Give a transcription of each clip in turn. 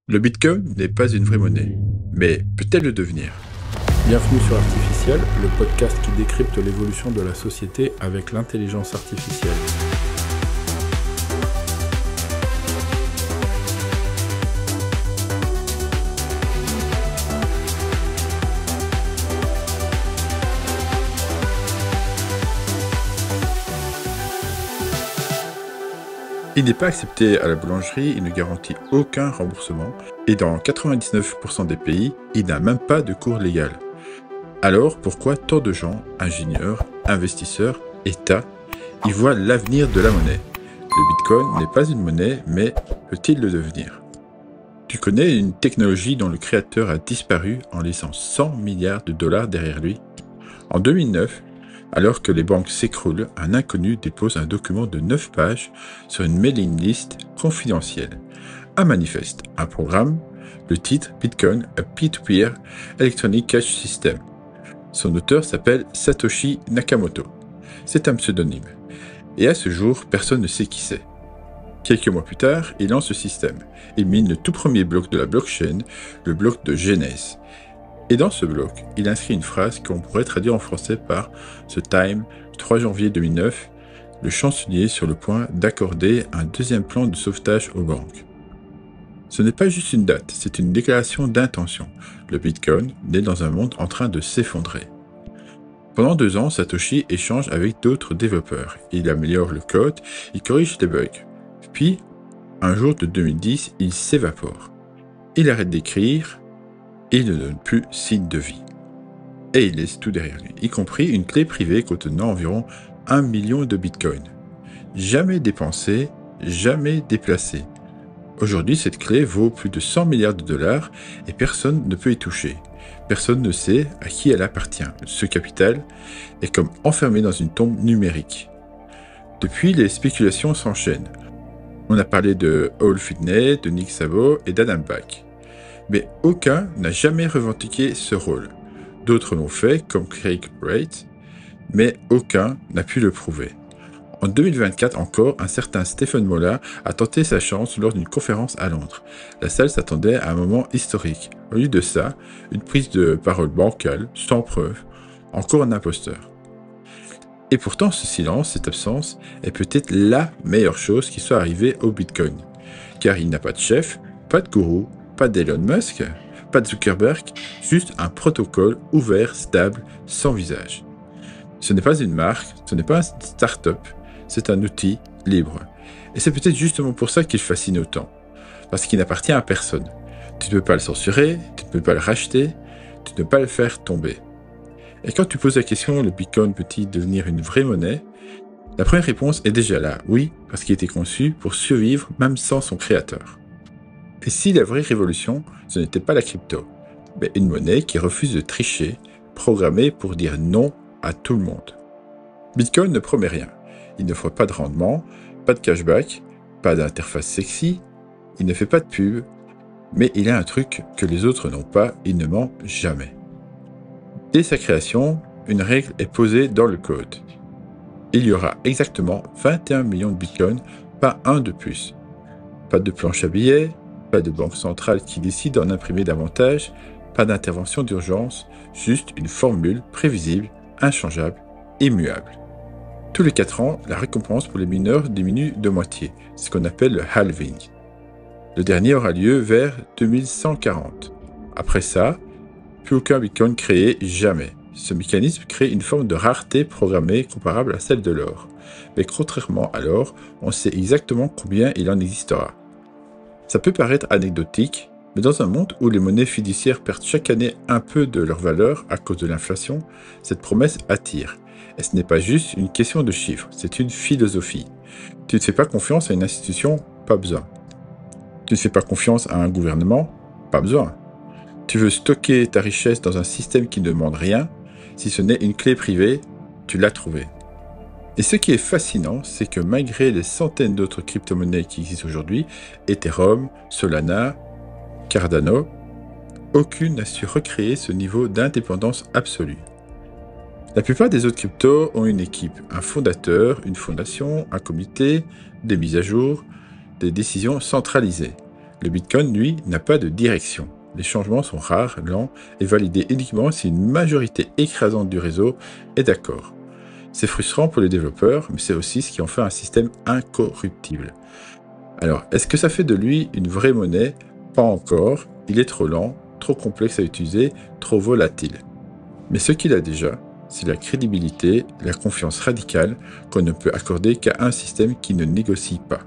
Le Bitcoin n'est pas une vraie monnaie, mais peut-elle le devenir? Bienvenue sur Artificiel, le podcast qui décrypte l'évolution de la société avec l'intelligence artificielle. Il n'est pas accepté à la boulangerie, il ne garantit aucun remboursement, et dans 99% des pays, il n'a même pas de cours légal. Alors pourquoi tant de gens, ingénieurs, investisseurs, États, y voient l'avenir de la monnaie? Le Bitcoin n'est pas une monnaie, mais peut-il le devenir? Tu connais une technologie dont le créateur a disparu en laissant 100 milliards de dollars derrière lui? En 2009, alors que les banques s'écroulent, un inconnu dépose un document de 9 pages sur une mailing list confidentielle. Un manifeste, un programme, le titre Bitcoin, a Peer-to-Peer Electronic Cash System. Son auteur s'appelle Satoshi Nakamoto. C'est un pseudonyme. Et à ce jour, personne ne sait qui c'est. Quelques mois plus tard, il lance ce système. Il mine le tout premier bloc de la blockchain, le bloc de Genèse. Et dans ce bloc, il inscrit une phrase qu'on pourrait traduire en français par The Time, 3 janvier 2009, le chancelier sur le point d'accorder un deuxième plan de sauvetage aux banques. Ce n'est pas juste une date, c'est une déclaration d'intention. Le Bitcoin naît dans un monde en train de s'effondrer. Pendant 2 ans, Satoshi échange avec d'autres développeurs. Il améliore le code, il corrige les bugs. Puis, un jour de 2010, il s'évapore. Il arrête d'écrire, il ne donne plus signe de vie. Et il laisse tout derrière lui, y compris une clé privée contenant environ 1 million de bitcoins. Jamais dépensée, jamais déplacée. Aujourd'hui, cette clé vaut plus de 100 milliards de dollars et personne ne peut y toucher. Personne ne sait à qui elle appartient. Ce capital est comme enfermé dans une tombe numérique. Depuis, les spéculations s'enchaînent. On a parlé de Hall Finney, de Nick Szabo et d'Adam Back. Mais aucun n'a jamais revendiqué ce rôle. D'autres l'ont fait, comme Craig Wright, mais aucun n'a pu le prouver. En 2024 encore, un certain Stephen Molla a tenté sa chance lors d'une conférence à Londres. La salle s'attendait à un moment historique. Au lieu de ça, une prise de parole bancale, sans preuve, encore un imposteur. Et pourtant, ce silence, cette absence, est peut-être la meilleure chose qui soit arrivée au Bitcoin. Car il n'a pas de chef, pas de gourou, pas d'Elon Musk, pas de Zuckerberg, juste un protocole ouvert, stable, sans visage. Ce n'est pas une marque, ce n'est pas une start-up, c'est un outil libre. Et c'est peut-être justement pour ça qu'il fascine autant. Parce qu'il n'appartient à personne. Tu ne peux pas le censurer, tu ne peux pas le racheter, tu ne peux pas le faire tomber. Et quand tu poses la question, le Bitcoin peut-il devenir une vraie monnaie? La première réponse est déjà là, oui, parce qu'il était conçu pour survivre même sans son créateur. Et si la vraie révolution, ce n'était pas la crypto, mais une monnaie qui refuse de tricher, programmée pour dire non à tout le monde. Bitcoin ne promet rien. Il n'offre pas de rendement, pas de cashback, pas d'interface sexy, il ne fait pas de pub, mais il a un truc que les autres n'ont pas, il ne ment jamais. Dès sa création, une règle est posée dans le code. Il y aura exactement 21 millions de bitcoins, pas un de plus. Pas de planche à billets, pas de banque centrale qui décide d'en imprimer davantage, pas d'intervention d'urgence, juste une formule prévisible, inchangeable, immuable. Tous les 4 ans, la récompense pour les mineurs diminue de moitié, ce qu'on appelle le halving. Le dernier aura lieu vers 2140. Après ça, plus aucun bitcoin créé, jamais. Ce mécanisme crée une forme de rareté programmée comparable à celle de l'or. Mais contrairement à l'or, on sait exactement combien il en existera. Ça peut paraître anecdotique, mais dans un monde où les monnaies fiduciaires perdent chaque année un peu de leur valeur à cause de l'inflation, cette promesse attire. Et ce n'est pas juste une question de chiffres, c'est une philosophie. Tu ne fais pas confiance à une institution, pas besoin. Tu ne fais pas confiance à un gouvernement, pas besoin. Tu veux stocker ta richesse dans un système qui ne demande rien, si ce n'est une clé privée, tu l'as trouvée. Et ce qui est fascinant, c'est que malgré les centaines d'autres crypto-monnaies qui existent aujourd'hui, Ethereum, Solana, Cardano, aucune n'a su recréer ce niveau d'indépendance absolue. La plupart des autres cryptos ont une équipe, un fondateur, une fondation, un comité, des mises à jour, des décisions centralisées. Le Bitcoin, lui, n'a pas de direction. Les changements sont rares, lents et validés uniquement si une majorité écrasante du réseau est d'accord. C'est frustrant pour les développeurs, mais c'est aussi ce qui en fait un système incorruptible. Alors, est-ce que ça fait de lui une vraie monnaie? Pas encore, il est trop lent, trop complexe à utiliser, trop volatile. Mais ce qu'il a déjà, c'est la crédibilité, la confiance radicale qu'on ne peut accorder qu'à un système qui ne négocie pas.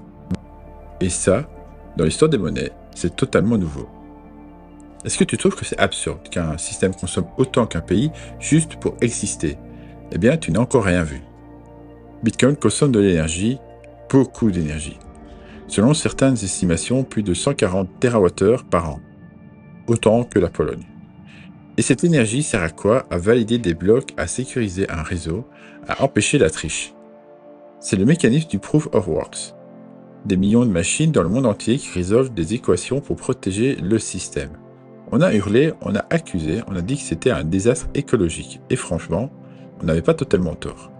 Et ça, dans l'histoire des monnaies, c'est totalement nouveau. Est-ce que tu trouves que c'est absurde qu'un système consomme autant qu'un pays juste pour exister? Eh bien, tu n'as encore rien vu. Bitcoin consomme de l'énergie, beaucoup d'énergie. Selon certaines estimations, plus de 140 TWh par an. Autant que la Pologne. Et cette énergie sert à quoi? À valider des blocs, à sécuriser un réseau, à empêcher la triche. C'est le mécanisme du Proof of Works. Des millions de machines dans le monde entier qui résolvent des équations pour protéger le système. On a hurlé, on a accusé, on a dit que c'était un désastre écologique. Et franchement, on n'avait pas totalement tort.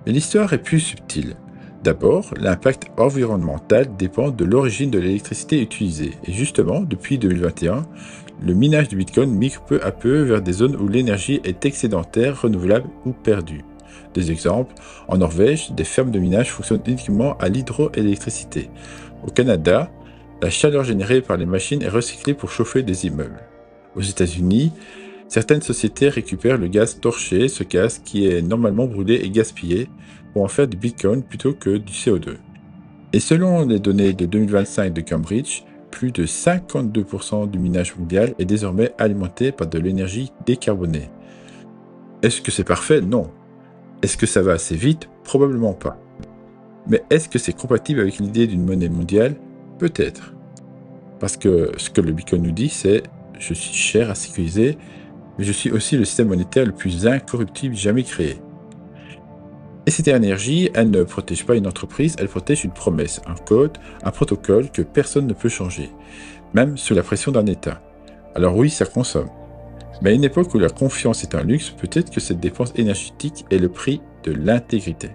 Mais l'histoire est plus subtile. D'abord, l'impact environnemental dépend de l'origine de l'électricité utilisée. Et justement, depuis 2021, le minage de Bitcoin migre peu à peu vers des zones où l'énergie est excédentaire, renouvelable ou perdue. Des exemples, en Norvège, des fermes de minage fonctionnent uniquement à l'hydroélectricité. Au Canada, la chaleur générée par les machines est recyclée pour chauffer des immeubles. Aux États-Unis, certaines sociétés récupèrent le gaz torché, ce gaz qui est normalement brûlé et gaspillé, pour en faire du Bitcoin plutôt que du CO2. Et selon les données de 2025 de Cambridge, plus de 52% du minage mondial est désormais alimenté par de l'énergie décarbonée. Est-ce que c'est parfait? Non. Est-ce que ça va assez vite? Probablement pas. Mais est-ce que c'est compatible avec l'idée d'une monnaie mondiale? Peut-être. Parce que ce que le Bitcoin nous dit, c'est « je suis cher à sécuriser, mais je suis aussi le système monétaire le plus incorruptible jamais créé ». Et cette énergie, elle ne protège pas une entreprise, elle protège une promesse, un code, un protocole que personne ne peut changer, même sous la pression d'un État. Alors oui, ça consomme. Mais à une époque où la confiance est un luxe, peut-être que cette dépense énergétique est le prix de l'intégrité.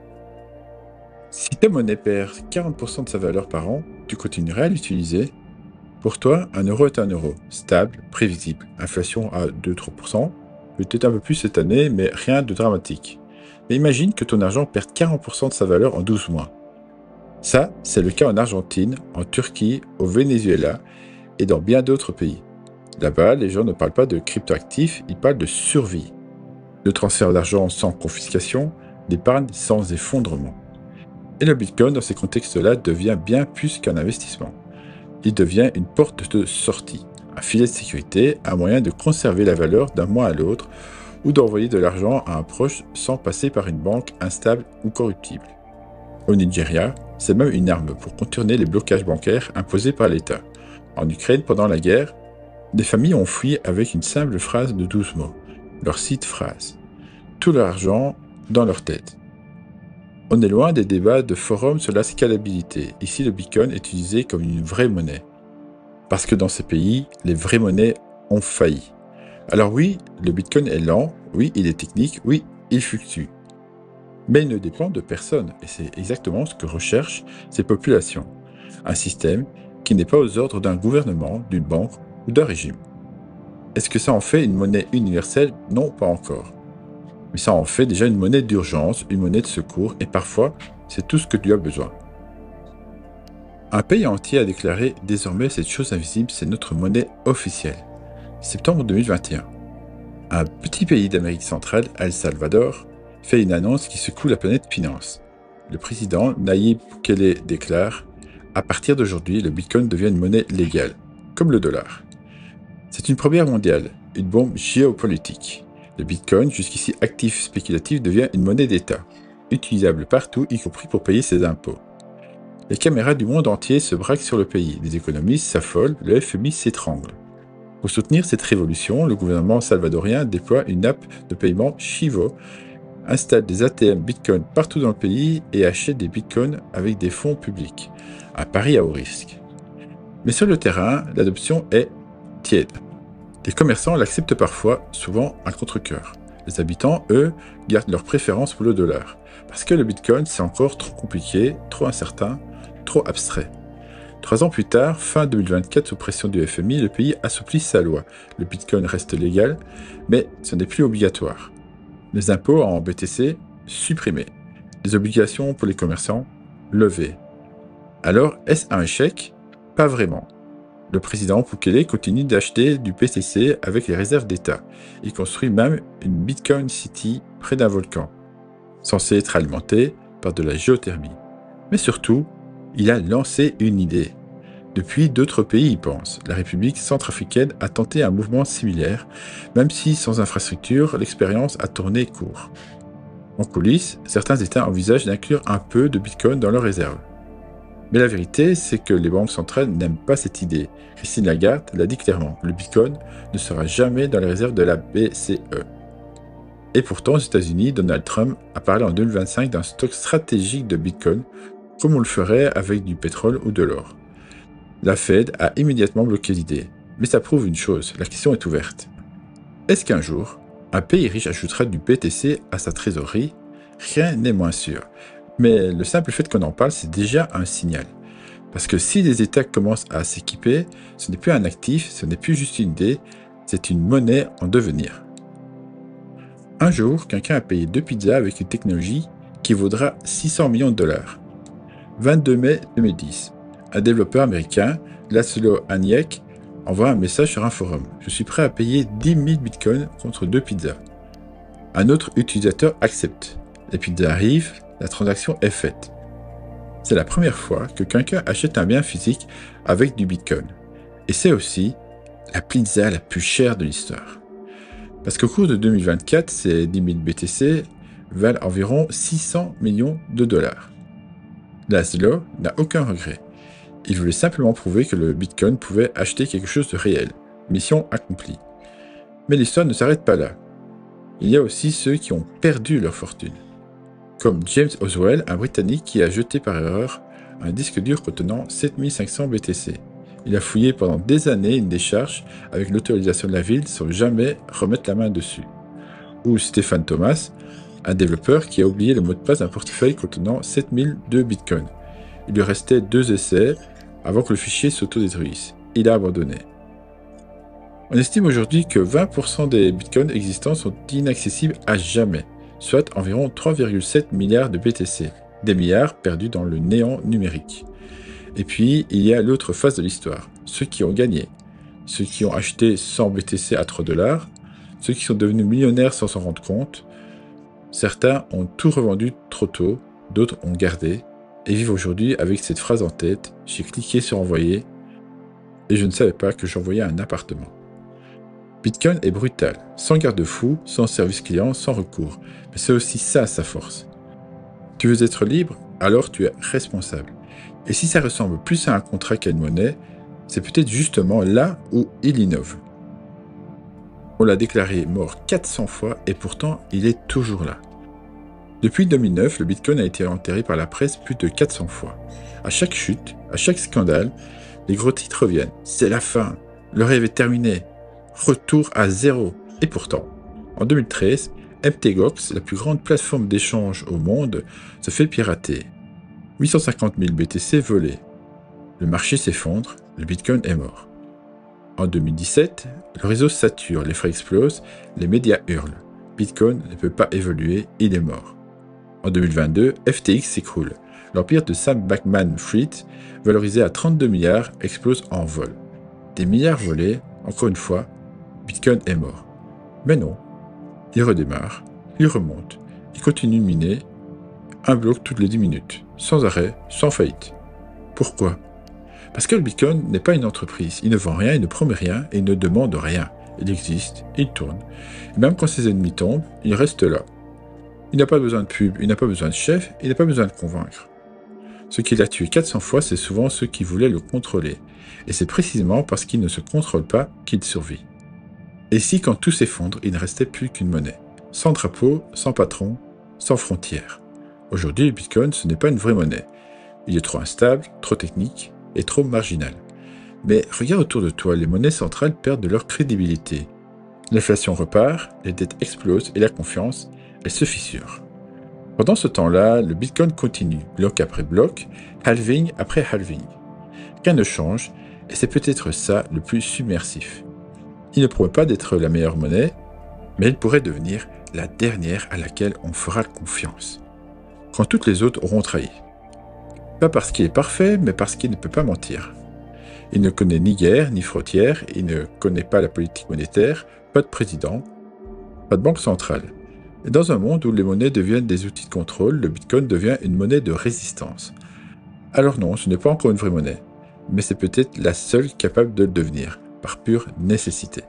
Si ta monnaie perd 40% de sa valeur par an, tu continuerais à l'utiliser? Pour toi, un euro est un euro, stable, prévisible, inflation à 2-3%, peut-être un peu plus cette année, mais rien de dramatique. Mais imagine que ton argent perde 40% de sa valeur en 12 mois. Ça, c'est le cas en Argentine, en Turquie, au Venezuela et dans bien d'autres pays. Là-bas, les gens ne parlent pas de cryptoactifs, ils parlent de survie. De transfert d'argent sans confiscation, d'épargne sans effondrement. Et le Bitcoin, dans ces contextes-là, devient bien plus qu'un investissement. Il devient une porte de sortie, un filet de sécurité, un moyen de conserver la valeur d'un mois à l'autre, ou d'envoyer de l'argent à un proche sans passer par une banque instable ou corruptible. Au Nigeria, c'est même une arme pour contourner les blocages bancaires imposés par l'État. En Ukraine, pendant la guerre, des familles ont fui avec une simple phrase de 12 mots, leur site phrase. Tout leur argent dans leur tête. On est loin des débats de forums sur la scalabilité. Ici, le Bitcoin est utilisé comme une vraie monnaie. Parce que dans ces pays, les vraies monnaies ont failli. Alors oui, le Bitcoin est lent, oui, il est technique, oui, il fluctue. Mais il ne dépend de personne, et c'est exactement ce que recherchent ces populations. Un système qui n'est pas aux ordres d'un gouvernement, d'une banque ou d'un régime. Est-ce que ça en fait une monnaie universelle? Non, pas encore. Mais ça en fait déjà une monnaie d'urgence, une monnaie de secours, et parfois, c'est tout ce que tu as besoin. Un pays entier a déclaré « Désormais, cette chose invisible, c'est notre monnaie officielle ». Septembre 2021. Un petit pays d'Amérique centrale, El Salvador, fait une annonce qui secoue la planète finance. Le président Nayib Bukele déclare « À partir d'aujourd'hui, le Bitcoin devient une monnaie légale, comme le dollar ». C'est une première mondiale, une bombe géopolitique. Le Bitcoin, jusqu'ici actif spéculatif, devient une monnaie d'État, utilisable partout, y compris pour payer ses impôts. Les caméras du monde entier se braquent sur le pays, les économistes s'affolent, le FMI s'étrangle. Pour soutenir cette révolution, le gouvernement salvadorien déploie une app de paiement Chivo, installe des ATM Bitcoin partout dans le pays et achète des Bitcoins avec des fonds publics. Un pari à haut risque. Mais sur le terrain, l'adoption est tiède. Les commerçants l'acceptent parfois, souvent à contre-cœur. Les habitants, eux, gardent leur préférence pour le dollar. Parce que le Bitcoin, c'est encore trop compliqué, trop incertain, trop abstrait. 3 ans plus tard, fin 2024, sous pression du FMI, le pays assouplit sa loi. Le Bitcoin reste légal, mais ce n'est plus obligatoire. Les impôts en BTC, supprimés. Les obligations pour les commerçants, levées. Alors, est-ce un échec? Pas vraiment. Le président Bukele continue d'acheter du BTC avec les réserves d'État. Il construit même une Bitcoin City près d'un volcan, censé être alimenté par de la géothermie. Mais surtout, il a lancé une idée. Depuis, d'autres pays y pensent. La République centrafricaine a tenté un mouvement similaire, même si sans infrastructure, l'expérience a tourné court. En coulisses, certains États envisagent d'inclure un peu de Bitcoin dans leurs réserves. Mais la vérité, c'est que les banques centrales n'aiment pas cette idée. Christine Lagarde l'a dit clairement, le Bitcoin ne sera jamais dans les réserves de la BCE. Et pourtant, aux États-Unis, Donald Trump a parlé en 2025 d'un stock stratégique de Bitcoin, comme on le ferait avec du pétrole ou de l'or. La Fed a immédiatement bloqué l'idée. Mais ça prouve une chose, la question est ouverte. Est-ce qu'un jour, un pays riche ajoutera du BTC à sa trésorerie? Rien n'est moins sûr. Mais le simple fait qu'on en parle, c'est déjà un signal. Parce que si les États commencent à s'équiper, ce n'est plus un actif, ce n'est plus juste une idée, c'est une monnaie en devenir. Un jour, quelqu'un a payé 2 pizzas avec une technologie qui vaudra 600 millions de dollars. 22 mai 2010, un développeur américain, Laszlo Aniek, envoie un message sur un forum. Je suis prêt à payer 10 000 bitcoins contre 2 pizzas. Un autre utilisateur accepte. Les pizzas arrivent, la transaction est faite. C'est la première fois que quelqu'un achète un bien physique avec du bitcoin. Et c'est aussi la pizza la plus chère de l'histoire. Parce qu'au cours de 2024, ces 10 000 BTC valent environ 600 millions de dollars. Laszlo n'a aucun regret. Il voulait simplement prouver que le bitcoin pouvait acheter quelque chose de réel. Mission accomplie. Mais l'histoire ne s'arrête pas là. Il y a aussi ceux qui ont perdu leur fortune. Comme James Oswell, un Britannique qui a jeté par erreur un disque dur contenant 7500 BTC. Il a fouillé pendant des années une décharge avec l'autorisation de la ville sans jamais remettre la main dessus. Ou Stephen Thomas, un développeur qui a oublié le mot de passe d'un portefeuille contenant 7002 bitcoins. Il lui restait 2 essais avant que le fichier s'autodétruise. Il a abandonné. On estime aujourd'hui que 20% des bitcoins existants sont inaccessibles à jamais, soit environ 3,7 milliards de BTC, des milliards perdus dans le néant numérique. Et puis, il y a l'autre face de l'histoire, ceux qui ont gagné, ceux qui ont acheté 100 BTC à 3 $, ceux qui sont devenus millionnaires sans s'en rendre compte. Certains ont tout revendu trop tôt, d'autres ont gardé, et vivent aujourd'hui avec cette phrase en tête, j'ai cliqué sur envoyer, et je ne savais pas que j'envoyais un appartement. Bitcoin est brutal, sans garde-fou, sans service client, sans recours. Mais c'est aussi ça sa force. Tu veux être libre, alors tu es responsable. Et si ça ressemble plus à un contrat qu'à une monnaie, c'est peut-être justement là où il innove. On l'a déclaré mort 400 fois et pourtant il est toujours là. Depuis 2009, le Bitcoin a été enterré par la presse plus de 400 fois. À chaque chute, à chaque scandale, les gros titres reviennent. C'est la fin, le rêve est terminé. Retour à zéro. Et pourtant, en 2013, MTGOX, la plus grande plateforme d'échange au monde, se fait pirater. 850 000 BTC volés. Le marché s'effondre, le Bitcoin est mort. En 2017, le réseau sature, les frais explosent, les médias hurlent. Bitcoin ne peut pas évoluer, il est mort. En 2022, FTX s'écroule. L'empire de Sam Bankman-Fried, valorisé à 32 milliards, explose en vol. Des milliards volés, encore une fois, Bitcoin est mort. Mais non, il redémarre, il remonte, il continue de miner, un bloc toutes les 10 minutes, sans arrêt, sans faillite. Pourquoi? Parce que le Bitcoin n'est pas une entreprise, il ne vend rien, il ne promet rien et il ne demande rien. Il existe, il tourne. Et même quand ses ennemis tombent, il reste là. Il n'a pas besoin de pub, il n'a pas besoin de chef, il n'a pas besoin de convaincre. Ce qui l'a tué 400 fois, c'est souvent ceux qui voulaient le contrôler. Et c'est précisément parce qu'il ne se contrôle pas qu'il survit. Et si quand tout s'effondre, il ne restait plus qu'une monnaie, sans drapeau, sans patron, sans frontières. Aujourd'hui, le Bitcoin, ce n'est pas une vraie monnaie. Il est trop instable, trop technique et trop marginal. Mais regarde autour de toi, les monnaies centrales perdent de leur crédibilité. L'inflation repart, les dettes explosent et la confiance, elle se fissure. Pendant ce temps-là, le Bitcoin continue, bloc après bloc, halving après halving. Rien ne change, et c'est peut-être ça le plus submersif. Il ne promet pas d'être la meilleure monnaie, mais il pourrait devenir la dernière à laquelle on fera confiance, quand toutes les autres auront trahi. Pas parce qu'il est parfait, mais parce qu'il ne peut pas mentir. Il ne connaît ni guerre, ni frontières, il ne connaît pas la politique monétaire, pas de président, pas de banque centrale. Et dans un monde où les monnaies deviennent des outils de contrôle, le Bitcoin devient une monnaie de résistance. Alors non, ce n'est pas encore une vraie monnaie, mais c'est peut-être la seule capable de le devenir, par pure nécessité.